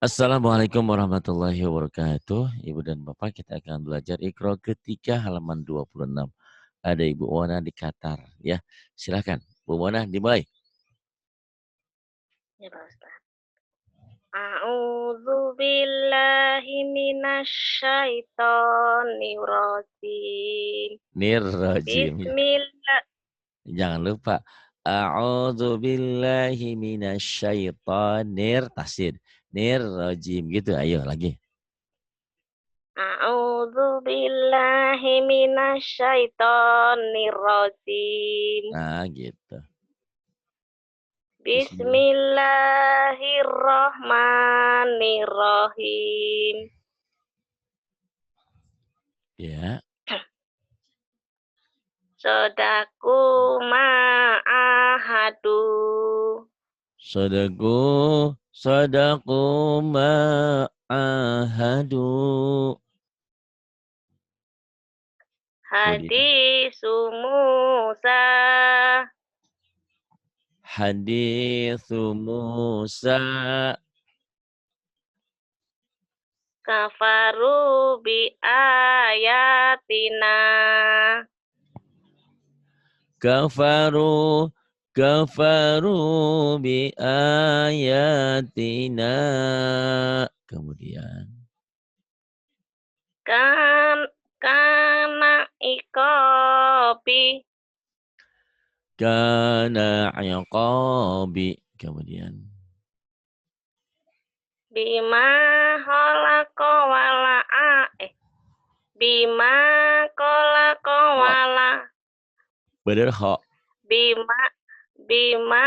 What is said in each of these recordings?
Assalamualaikum warahmatullahi wabarakatuh. Ibu dan Bapak, kita akan belajar Iqra ketiga halaman 26. Ada Ibu Wana di Qatar. Ya, silakan. Bu Wana dimulai. Ya Pak Ustaz. A'udzu billahi minasyaitonir rajim. Nirrajim. Bismillah. Jangan lupa. A'udzu billahi minasyaitonir tasir. Nirrajim gitu. Ayo lagi. A'udzu billahi minasyaitonir rajim. Nah, gitu. Bismillah. Bismillahirrahmanirrahim. Ya. Sodaku ma'ahadu. Sadaku ma'ahadu. Kemudian. Hadisu Musa. Hadithu Musa. Kafaru bi ayatina. Kafaru. Kafaru bi ayatina. Kemudian. Kana ikobi. Kana iqabi. Kemudian. Bima holako wala Bima kolako Ho. wala. Bener ho. Bima Bima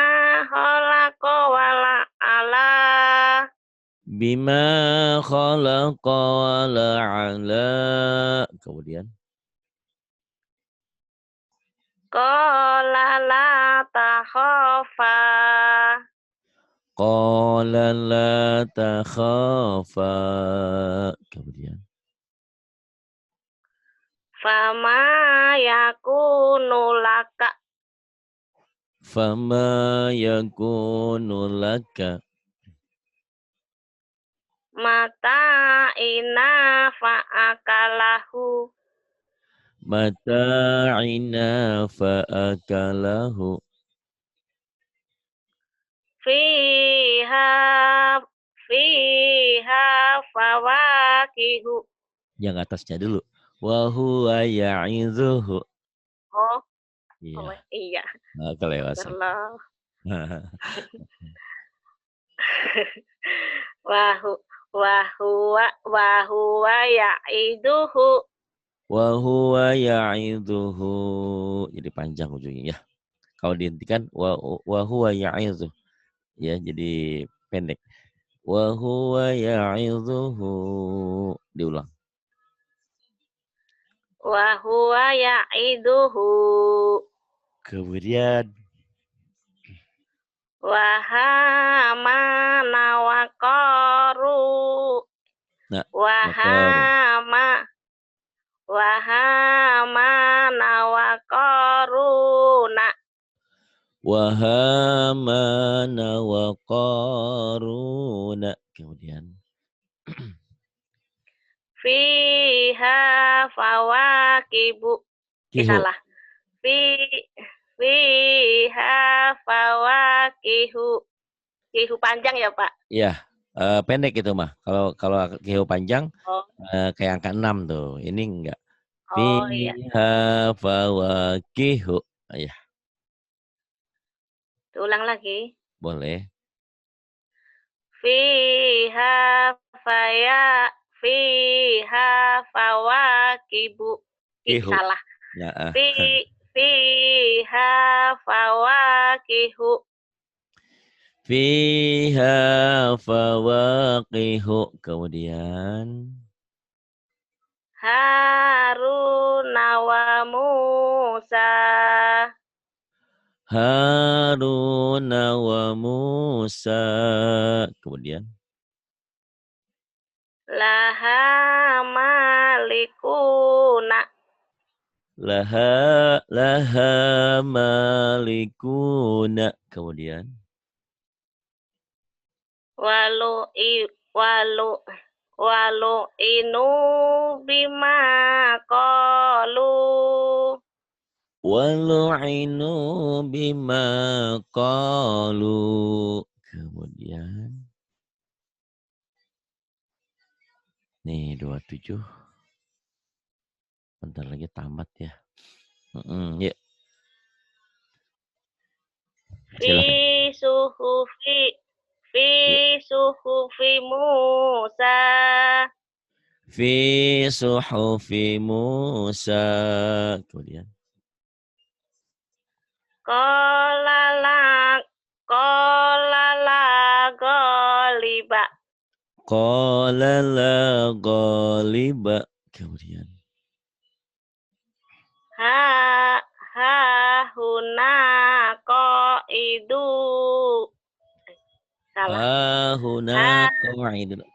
holako wala ala. Bima khalaqa wa la'ala. Kemudian. Qala la takhofa. Qala la takhafa. Kemudian. Fama yakunu laka. Fama yakunu laka. Mata ina fa'akalahu. Mata'ina fa'akalahu. Fiha Fiha fawakihu. Yang atasnya dulu. Wa huwa ya'idhuhu. Oh, Iya. iya. Kelewasan. Astagfirullah. Wahu Wahuwa ya'iduhu. Wa huwa ya'idhuhu. Jadi panjang ujungnya ya. Kalau dihentikan wa huwa ya'idhuhu. Ya, jadi pendek. Wa huwa ya'idhuhu. Diulang. Wahuwa ya'iduhu. Kemudian. Wahamana waqaru. Nah, Wahamana waqaruna. Wahamana wa qaruna. Kemudian. Fiha fawakibu. Kihu. Salah. Fiha fawakihu. Kihu panjang ya, Pak? Ya, pendek itu mah. Kalau kihu panjang Oh, kayak angka 6 tuh. Ini enggak. oh iya. Fiha fawakihu. Ya, Ulang lagi. boleh. Fiha fawakibu. Kihu. Salah. Ya, Fiha fawakihu. Fiha fawaqihu. Kemudian. Haruna wa Musa. Haruna wa Musa. Kemudian. Laha malikuna. Laha malikuna. Kemudian. walu i walu walu inu bima qalu. Walu'inu bima qalu. Kemudian nih 27. Bentar lagi tamat ya. Ya, Fi suhufi fi Ya. suhufi Musa. Fi suhufi Musa. Kemudian Qala la qala la ghaliba. qala la ghaliba. Kemudian Ha ha huna qaidu. Salah. huna Ha qa'idun.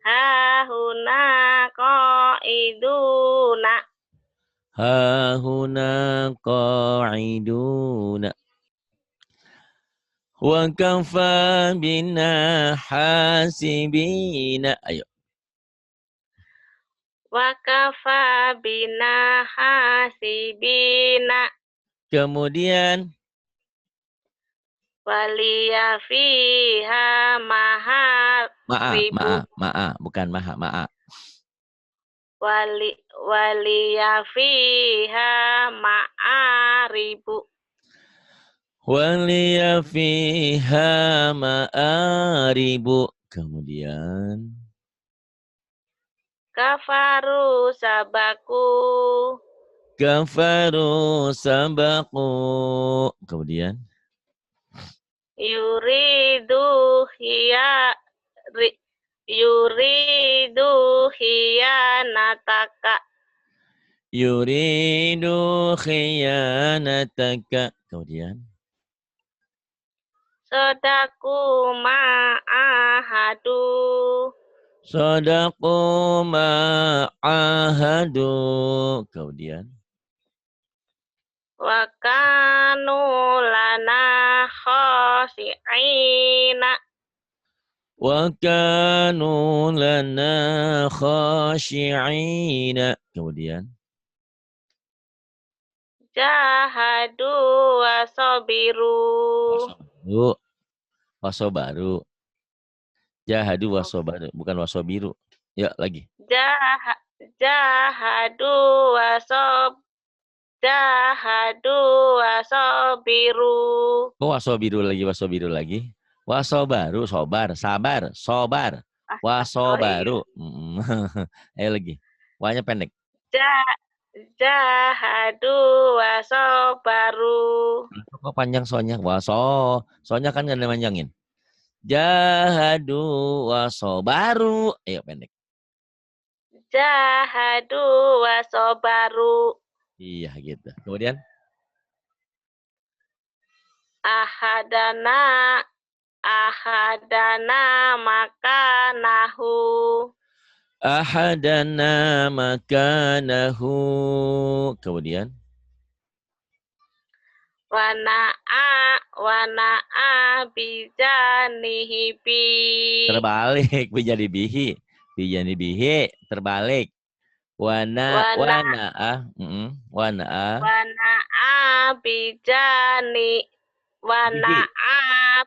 ha huna qaiduna. Huna qa'iduna. Wa kafa bina hasibina. Ayo. Wa kafa bina hasibina. Kemudian Waliya fiha maharibu. bukan maha. Waliya fiha ma'aribu. Waliya fiha ma'aribu. Kemudian Kafaru sabaku. kafaru sabaku. Kemudian Yuridu hiya Yuridu hiyanataka. yuridu khiyanataka. Kemudian Sodaku ma'ahadu. sadaqu ma'ahadu. Kemudian Wa kanu lana khasi'ina. wa kanu lana khashi'ina. Kemudian Jahadu wa sabiru. wasobaru. Wasobaru. Jahadu wasobaru. Bukan wasobiru. Ya lagi. Jahadu wa Jahadu wa sabiru. Oh, wasobiru lagi. Wasobaru, sobar. Oh iya. Wasobaru. Ayo lagi. Wanya pendek. Jahadu wa sabaru. Kok panjang soalnya? Soalnya kan gak ada manjangin. Jahadu wasobaru. Ayo pendek. Jahadu wa sabaru. Iya gitu. Kemudian Ahadana makanahu. ahadana makanahu. Kemudian Wana'a bijanihi bi. terbalik bijani bihi terbalik. Wana Wana wana wana'a bijani bihi wana'a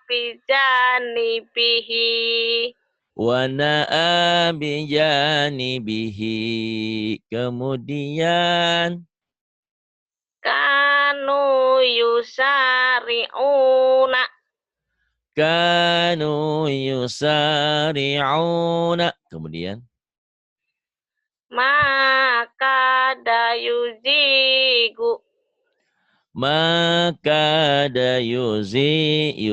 bijani bihi. wana bijani bihi. Kemudian Kanu yusari'una. kanu yusari'una. Kemudian Maka dayuzigu. maka ada yuzigu.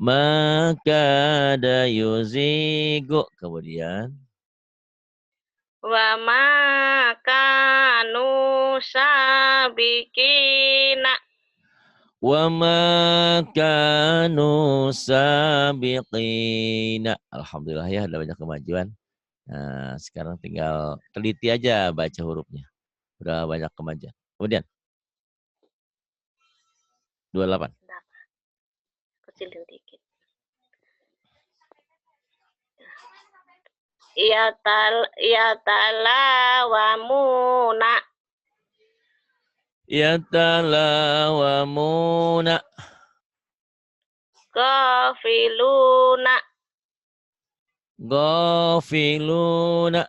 Maka ada yuzigu. Kemudian Wa maka nusabikina. wa ma kanu sabiqina. Alhamdulillah ya, ada banyak kemajuan. Nah, sekarang tinggal teliti aja baca hurufnya. Udah banyak kemajuan. Kemudian 28. kecilin dikit. Yatalawamuna. Yatalawamuna. Ghafiluna. Ghafiluna.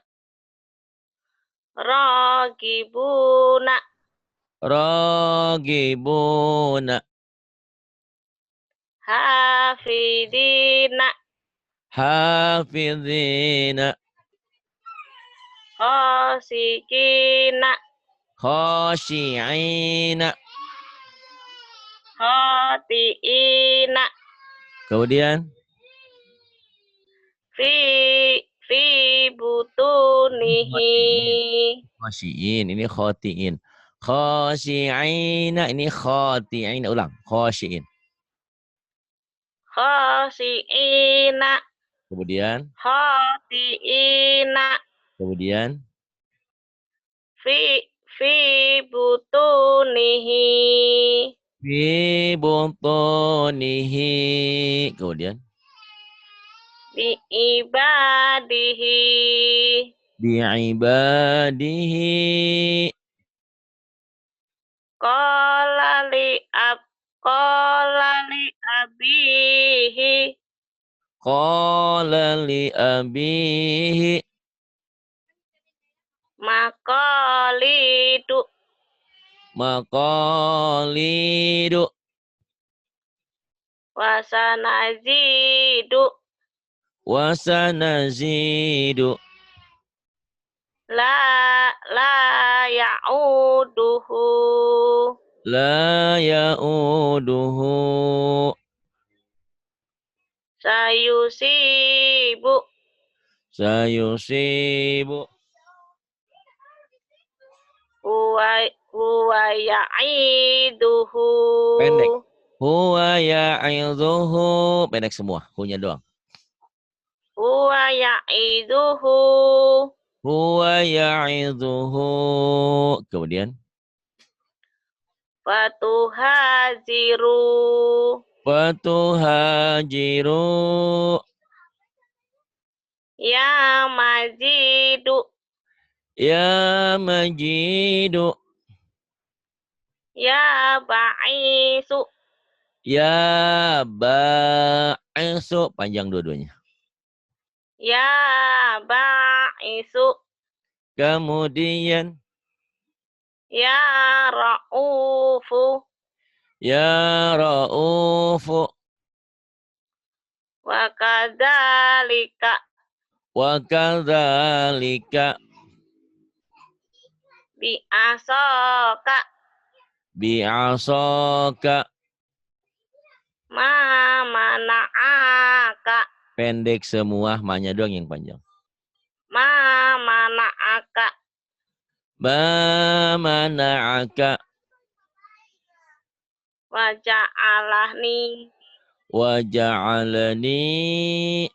Ragibuna. Ragibuna. Hafidina. Hafidhina. Qasikina. Khashi'ina. Khatiina. Kemudian Fi butunihi. khashi'in, ini khotiin. Khashi'ina, ini khoti'in. Ulang, khashi'in. Khasiina. Kemudian, Khatiina. kemudian, Fi butunihi. fi butunihi. Kemudian, Bi ibadihi. bi'ibadihi. Qala li abihi. Qala li abihi. Maqalidu. Maqalidu. Wasanazidu. Wasanazidu. La ya'uduhu. La ya'uduhu. Sayusibu. Sayusibu. Huwa ya'iduhu. Pendek. Huwa ya'idhuhu. Pendek semua. Hunya doang. Huwa ya'iduhu. Huwa ya'idhuhu. Kemudian. Fatuhaziru. Fatuhajiru. Ya majidu. Ya majidu. Ya ba'isu. Ya ba'isu. Panjang dua-duanya. Ya ba'isu. Kemudian. Ya ra'ufu. Ya ra'ufu. Wa kadzalika. Wa kadzalika. Bi'asaka. Bi'asaka. Ma mana'aka. Pendek semua, mahnya doang yang panjang. Ma mana'aka. Ma mana'aka. Wa ja'alani. Wa ja'alani.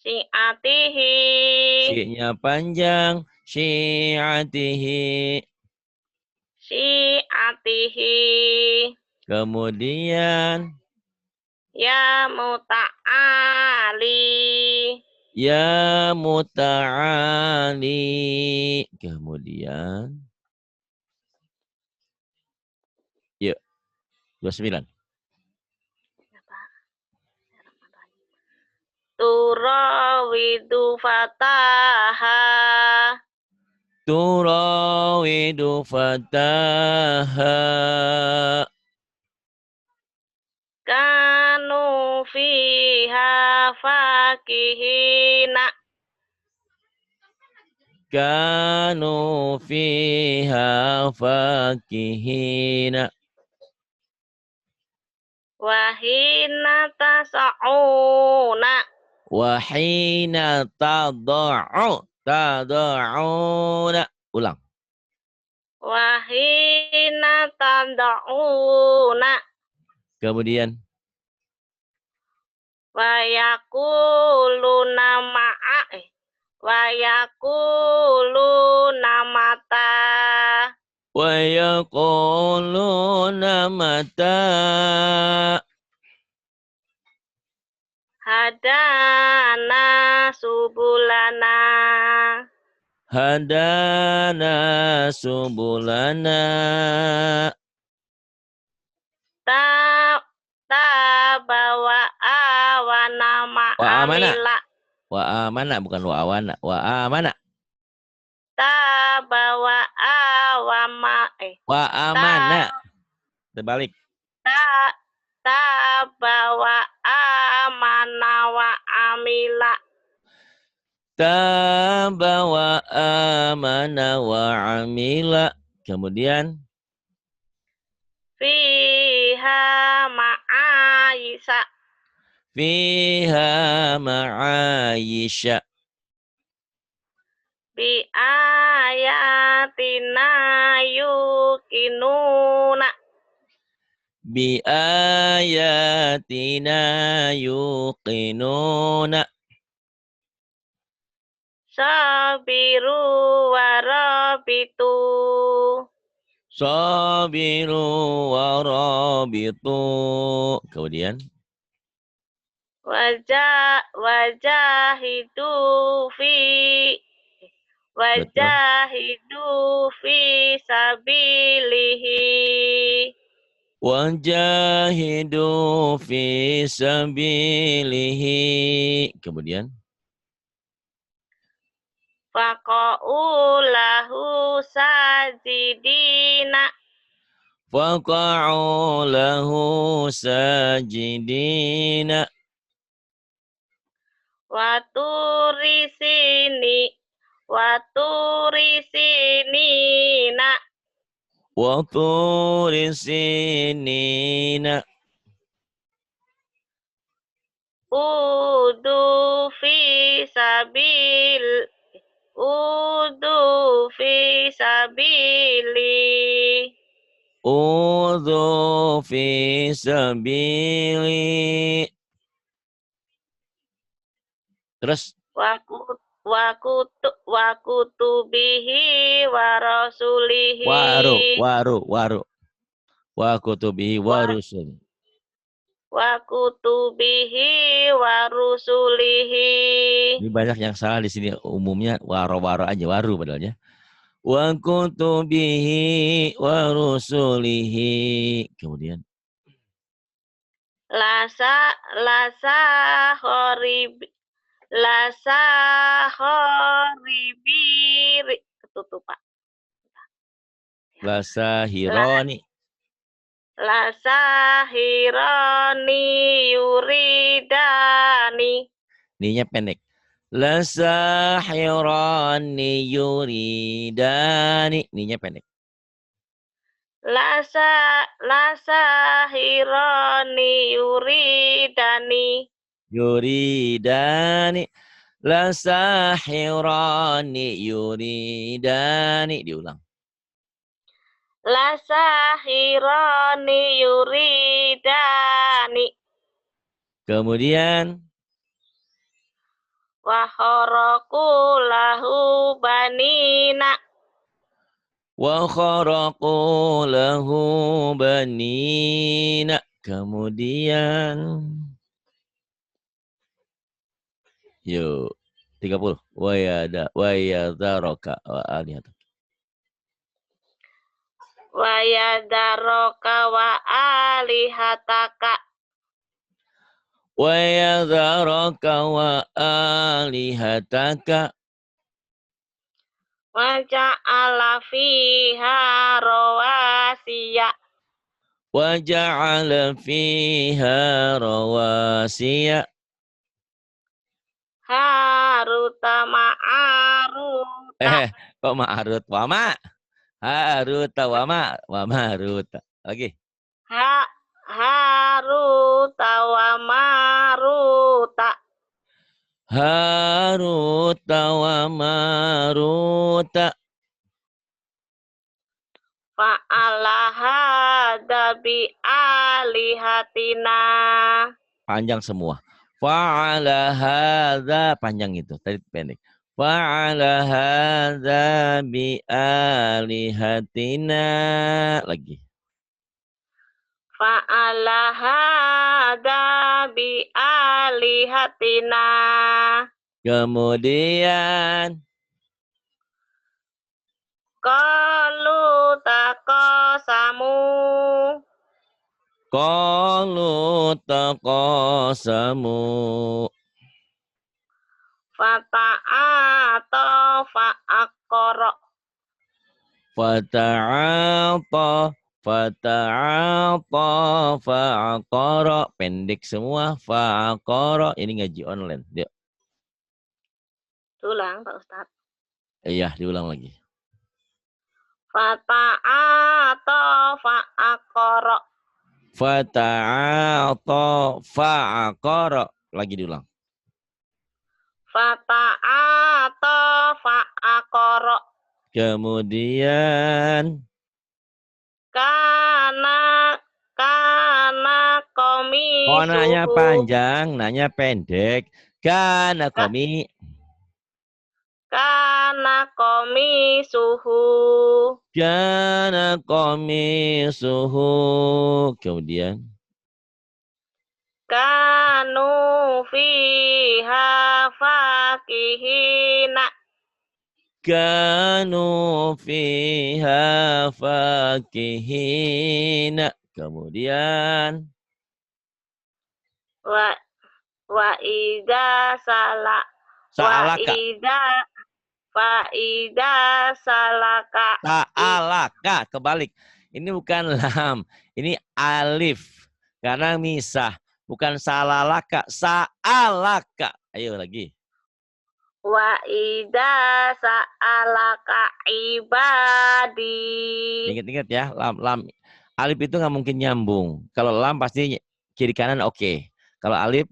Syi'atihi. Syi'nya panjang. Syi'atihi. Syi'atihi. Kemudian. Ya muta'ali. Ya muta'ali. Kemudian. Yuk. 29. Turawidu fataha. Turawidu fataha. Kanu fiha fakihina. Kanu fiha fakihina. Wahina tasa'una. Wahina tada'u. Tada'una. Ulang. Wahina tada'una. Kemudian. Wayakuluna ma'a. Wayakuluna mata. Wa yaquluna mata. Hadana subulana. Hadana subulana. Tabawa awana Wa amana. ma'amila. Wa amana bukan wa awana. Wa amana. Tabawa awama. Wa amana. Terbalik. Tabawa amana wa amila. Tabawa amana wa amila. Kemudian Fiha ma'ayisa. fiha ma'ayisha. Bi ayatina yukinuna. Bi ayatina yuqinuna. Sabiru warabitu. Sabiru warabitu. Kemudian Wajahidu fi betul. wajahidu fi sabilihi. Wajahidu fi sabilihi. Kemudian Faqa'u lahu sajidina. faqa'u lahu sajidina. Waturisinina. Wa turi sinina. Udu fi sabil. Udu fi sabili. Udhu fi sabili. Terus Wakutubihi wa rasulihi. waru. Wa kutubihi wa rusul. Wakutubihi wa rusulihi. Ini banyak yang salah di sini. Umumnya waro aja, waru padahal ya. Wa kutubihi wa rusulihi. Kemudian Lasa horibiri. Ketutupan. lasa hironi. Lasa hironi yuridani. Ninya pendek. Lasa hironi yuridani. Ninya pendek. Lasa hironi yuridani. Yuridani. Lasa hironi yuridani. Diulang. Lasa hironi yuridani. Kemudian Wahoroku lahu banina. wa kharaqu lahu banina. Kemudian yuk 30. Wa yadharaka wa alihatak. Wayadaroka wa alihataka. Wa yadharaka wa alihataka. Waja'ala fiha rawasiya. Wa ja'ala fiha rawasiya. Haruta ma'aruta. Kok ma'arut wa ma? Haruta wa ma. Wa maruta. Lagi. Haruta wa maruta. Haruta wa maruta. Fa'ala hadza bi alihatina. Panjang semua. Fa'ala hadza panjang itu. Tadi pendek. Fa'ala hadza bi alihatina. Lagi. Fa'ala hadza bi alihatina. alihatina. Kemudian Qalu taqasamu. qalu taqasamu. Fata'ata fa'aqara. Fata'ata fa'aqara. Pendek semua. Fa'aqara. Ini ngaji online. Yuk. Ulang Pak Ustadz. Iya, diulang lagi. Fata'ata fa'aqara. Fata'ata fa'aqara. Lagi diulang. Fata'ata fa'aqara. Kemudian Kana oh, nanya komisuhu. panjang, nanya pendek. Kana komi. Kana komisuhu. Kana komi suhu. Kemudian Kanu fiha fakihina. kanu fiha fakihina. Kemudian Wa wa ida sala wa sa'alaka. ida fa ida salaka Sa'alaka. Kebalik. Ini bukan lam. Ini alif. Karena misah. Bukan salalaka. Sa'alaka. Ayo lagi. wa ida sa'alaka ibadi. Ingat-ingat ya. Lam. Alif itu nggak mungkin nyambung. Kalau lam pasti kiri kanan oke. Kalau alif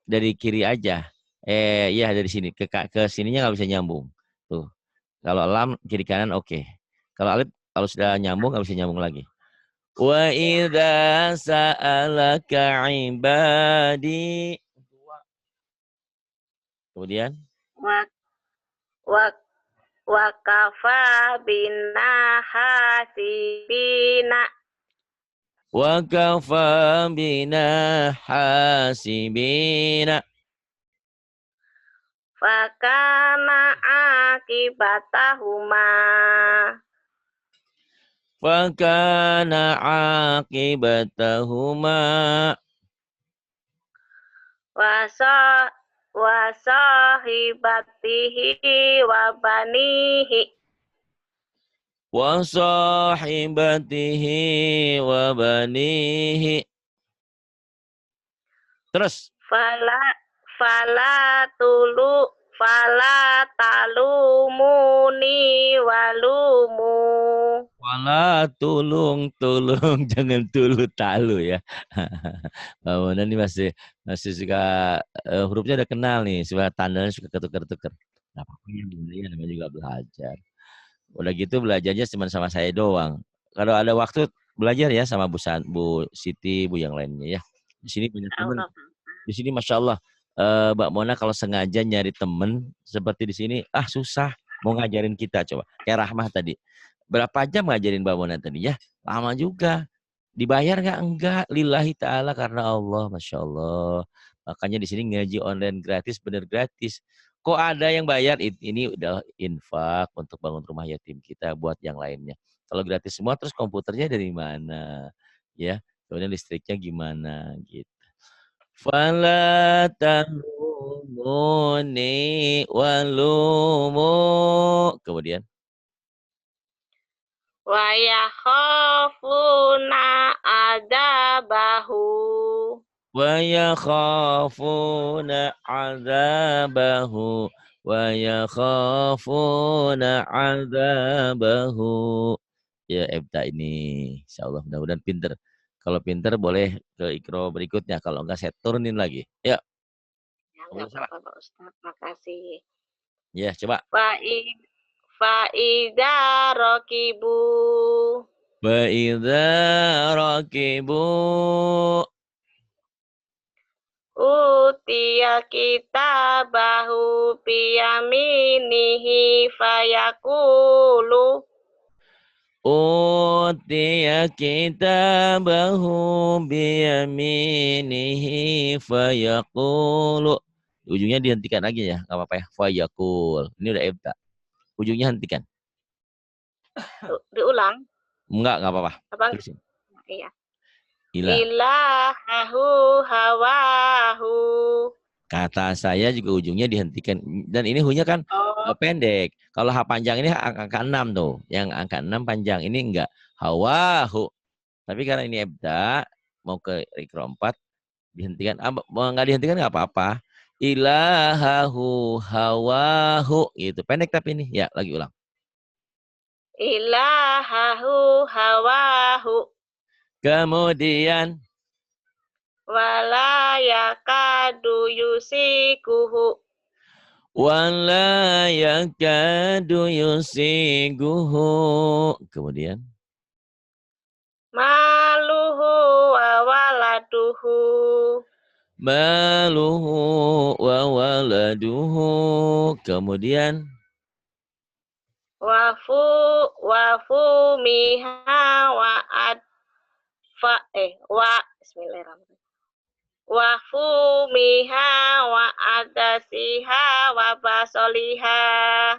dari kiri aja. Iya dari sini. Ke sininya nggak bisa nyambung. Tuh. Kalau lam kiri kanan oke. Kalau alif kalau sudah nyambung nggak bisa nyambung lagi. Wa Ya. idza sa'alaka ibadi. Kemudian Wa wa wa kafa bina hasibina. wa kafa bina hasibina. Fakana akibatahuma. Fakana aqibatahuma Wasa wasahibatihi wa banihi. wa sahibatihi wa banihi. Terus Fala fala talumuni walumu. wala tulung jangan tulu talu ya. Bangunan ini masih suka hurufnya udah kenal nih, suka tandanya suka ketukar-tukar. Nah, pokoknya ya, namanya juga belajar. Udah gitu belajarnya cuma sama saya doang. Kalau ada waktu belajar ya sama Bu Siti, Bu yang lainnya ya. Di sini banyak teman. Di sini Masya Allah, Mbak Mona kalau sengaja nyari temen seperti di sini, susah mau ngajarin kita coba. Kayak Rahmah tadi. Berapa jam ngajarin Mbak Mona tadi ya? Lama juga. Dibayar nggak? Enggak. Lillahi ta'ala karena Allah. Masya Allah. Makanya di sini ngaji online gratis, bener gratis. Kok ada yang bayar? Ini udah infak untuk bangun rumah yatim kita buat yang lainnya. Kalau gratis semua, terus komputernya dari mana? Ya, kemudian listriknya gimana? Gitu. Fala talumuni walumu. Kemudian Wa yakhafuna adabahu. wa yakhafuna azabahu wa yakhafuna azabahu. Ya Ebta ini insyaallah mudah-mudahan pinter. Kalau pinter boleh ke ikro berikutnya. Kalau enggak saya turunin lagi. Ya, Ya, boleh enggak salah. apa-apa Pak Ustadz, makasih. Ya, coba. Fa'ida rokibu. Wa idza rakibu Utia kita bahu piyaminihi fayakulu. utiya kitabahu biyaminihi fayaqulu. Ujungnya dihentikan lagi ya, nggak apa-apa ya. Fayaqul. Ini udah ibda. Ujungnya hentikan. Diulang. Nggak apa-apa. Apa? Terusin. Iya. Ila. Ilahahu hawahu. Kata saya juga ujungnya dihentikan. Dan ini hunya kan Oh. pendek. Kalau H panjang ini angka 6 tuh. Yang angka 6 panjang. Ini enggak. Hawahu. Tapi karena ini ebda, mau ke ikro 4, dihentikan. Mau nggak dihentikan nggak apa-apa. Ilahahu hawahu. Gitu. Pendek tapi ini. Ya, lagi ulang. Ilahahu hawahu. Kemudian. Wala yakadu yusikuhu. Wala yakadu yusiguhu. Kemudian. Maluhu wa waladuhu. Maluhu wa waladuhu. Kemudian. Wafu miha wa adfa bismillahirrahmanirrahim. Wafu miha wa adasiha wa basoliha.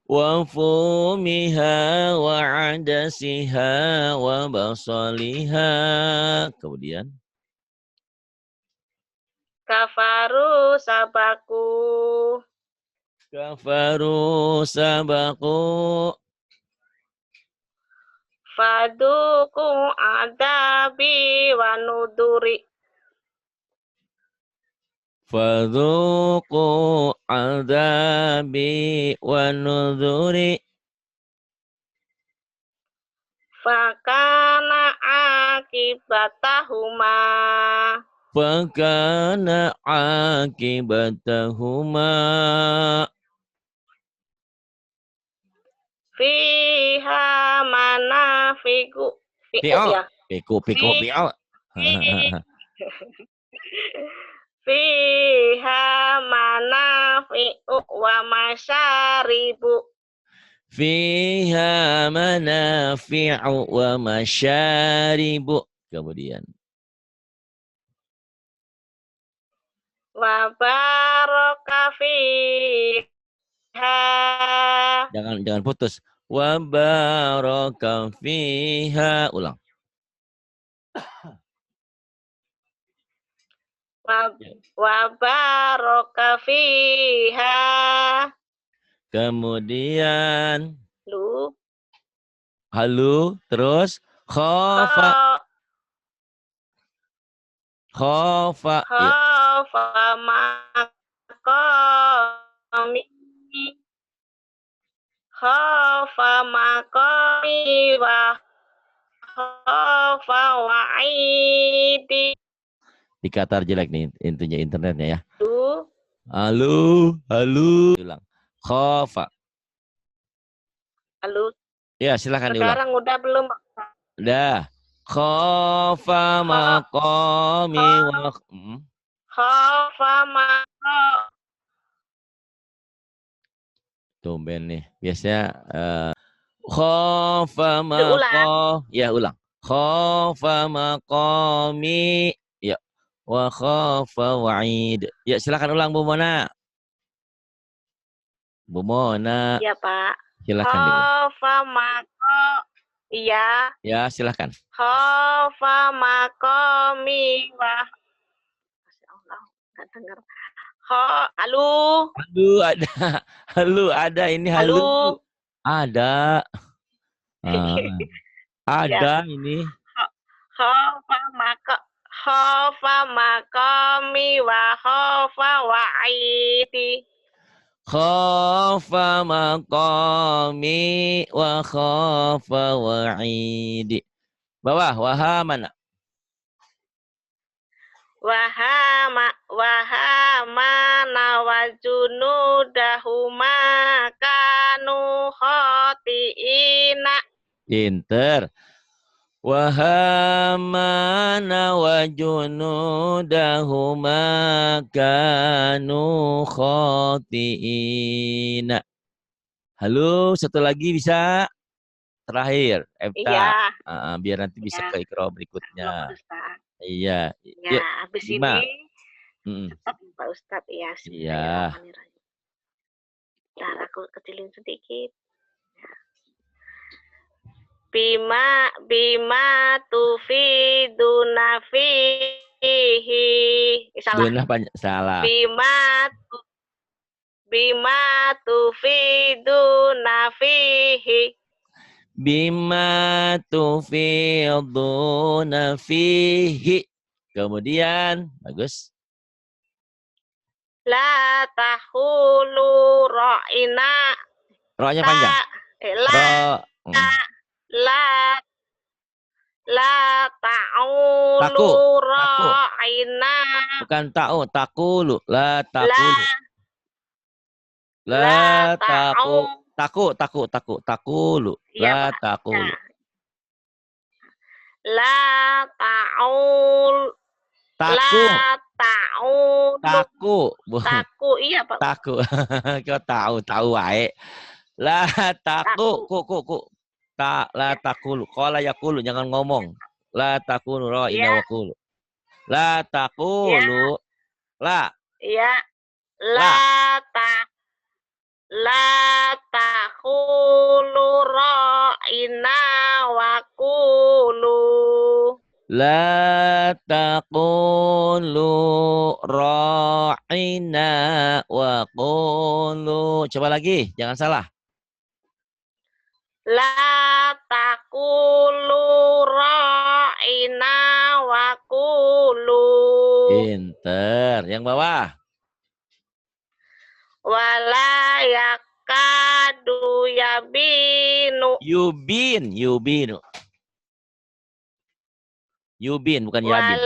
Wa fumiha wa adasiha wa basaliha. Kemudian. Kafaru sabaku. Kafaru sabaku. Faduku adabi wa nuduri. Fadhuku adabi wa nudhuri. Fakana akibatahuma. Fakana akibatahuma. Fiha manafiku. Pi'o. Ya. Piku pi'o. Fiha manafi'u wa masyaribu. Fiha manafi'u wa masyaribu. Kemudian. Wa baraka fiha. Jangan putus. Wa baraka fiha. Ulang. Wa baraka fiha. Kemudian. Lu. Halu. Terus. Khofa. Khofa. Ya. Khofa makomi. Khofa makomi wa khofa wa'idi. Dikatar jelek nih intinya internetnya ya. Lu. Halo. Ulang. Khofa. Lalu Ya, silakan diulang. sekarang udah belum? Udah. Khofa maqami wa Khofa maqami. Tumben nih. Biasanya khofa maqami. Ya, ulang. Khofa maqami. Ya. Wa khofa wa'id. Ya, silakan ulang Bu Mona. Bu Mona. Iya, Pak. Silakan diulang. Khofa maqami. Iya. Ya, silakan. Khofa maqami wa. Masya Allah, nggak dengar. Halo. Halo, ada ini halo. Ada. Ada ini. Khofa maqami wa khofa wa'idi. Khofa maqami wa khofa wa'idi. Bawah, wahamana. Wahamana wa junudahuma kanu khoti'ina. Pinter. Wahamana wa junudahuma kanu khoti'ina. Halo, satu lagi bisa? terakhir, Iya, Ebta. Biar nanti bisa ya. ke ikro Pak berikutnya. Ustaz. Iya, Ya, yuk habis 5. ini cepat Pak Ustaz ya. Iya. Bismillahirrahmanirrahim. Ntar aku kecilin sedikit. Bima tufiduna fihi. Salah. Duna salah. Bima tufiduna fihi. Bima tufiduna fihi. Kemudian, bagus. La tahulu ra'ina. Ro-nya panjang. Ro. La ta'ulu ra'ina. Bukan ta'u, takulu. La takulu. La takulu. Iya, La Pak. takulu. Ya. La ta'ul. Taku. La ta'ulu. Taku, iya Pak. Taku. Kau tahu wae. La taku. Ku. La takulu. Qala yakulu, jangan ngomong. La takulu ra'ina wa qulu. La takulu. La. Iya. La takhulu ra'ina wa qulu. La taqulu ra'ina wa qulu. Coba lagi, jangan salah. La taqulu ra'ina wa qulu. Pinter. Yang bawah. Wala yakadu yabinu. Yubinu. Yubin, bukan yabin.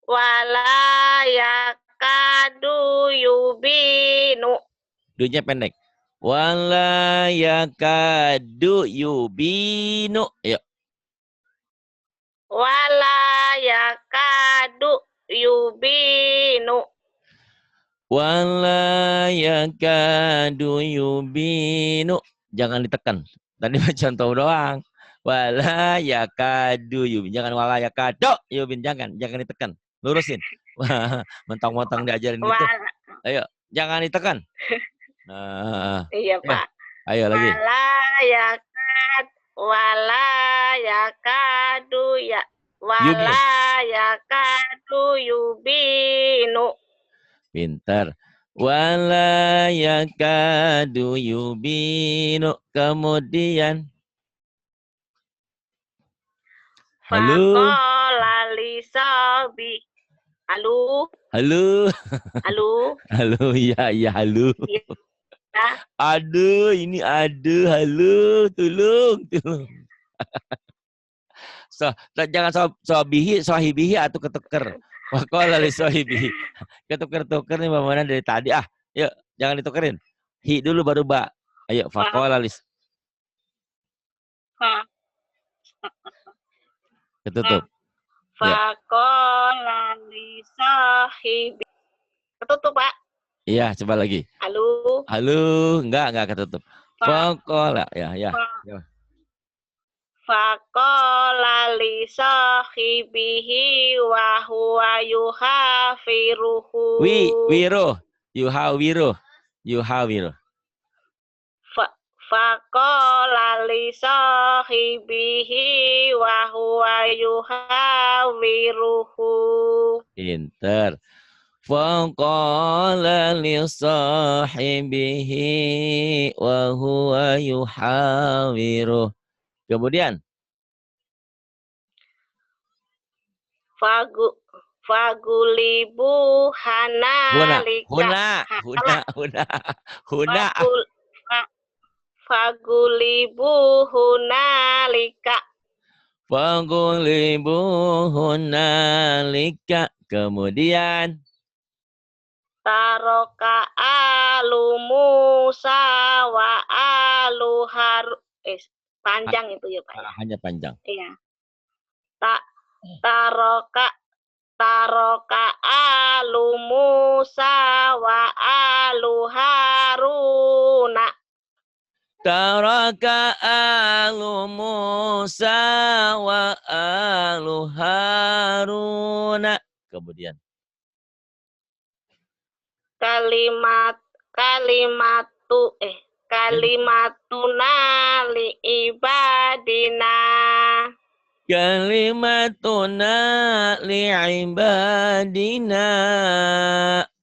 Wala yakadu yubinu. Dunya pendek. Wala yakadu yubinu. Yuk. Wala yakadu yubinu. Wala yakadu yubinu. Jangan ditekan. Tadi contoh doang. Wala yakadu yubin. Jangan wala yakado yubin. Jangan ditekan. Lurusin. Mentang-mentang diajarin gitu. Ayo, jangan ditekan. Nah, iya Pak. Ayo lagi. Wala yakadu ya. Wala yakadu yubinu. Pintar. Wala yakadu yubinu. Kemudian. Halo. Faqala lisabi. Halo. Iya, halo. Ya. Aduh, ini halo, tolong. Jangan sohibihi atau ketuker. Faqala li sohibihi. Ketuker-tuker nih Mbak dari tadi. Yuk, jangan ditukerin. Hi dulu baru ba. Ayo, faqala li. Ketutup. Faqala li sahibi. Ketutup, Pak. Iya, coba lagi. Halo. Enggak ketutup. Faqala, ya. Faqala li sahibihi wa huwa yuhafiruhu. Yuhawiru. Faqala li sahibihi wa huwa yuhawiruhu. Pinter. Faqala li sahibihi wa huwa yuhawiru. Kemudian Fagulibu huna. Fagulibu hunalika. Fagulibu hunalika. Kemudian Taroka alu Musa wa alu Harun. Panjang itu ya Pak. Hanya panjang. Iya. Taroka alu Musa wa alu Haruna. Taraka alu Musa wa alu Haruna. Kemudian. Kalimatuna li ibadina. Kalimatuna li'ibadina.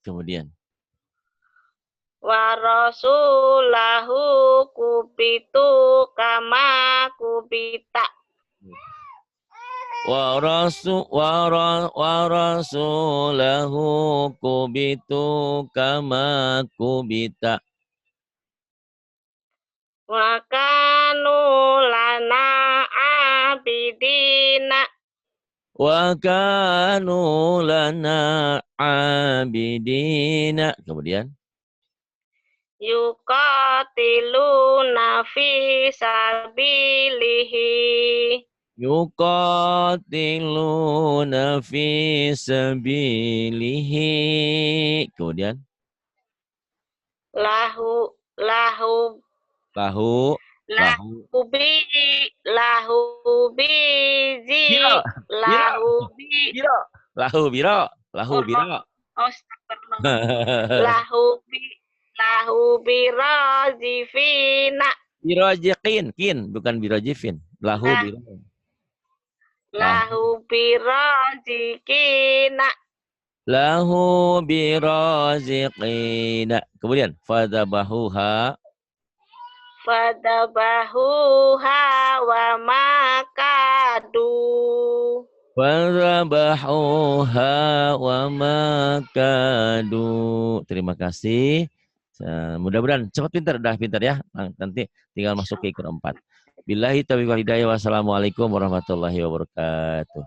Kemudian. Wa rasulahu kubitu kama kubita. Wa rasulahu kubitu kama kubita. Wa kanu lana abidina. Wa kanu lana abidina. Kemudian. Yuqatiluna fi sabilihi. Yuqatiluna fi sabilihi. Kemudian. Lahu bi Biro. zi Lahu biro. lahu bi razifina. Birojikin, bukan birojifin. Lahu Razikina. Lahu biraziqina. Kemudian fadabahuha Wa makadu. Fadabahuha wa makadu. Terima kasih. Mudah-mudahan cepat pintar, udah pintar ya. Nanti tinggal masuk ke ikut 4. Billahi taufiq wal hidayah. Wassalamualaikum warahmatullahi wabarakatuh.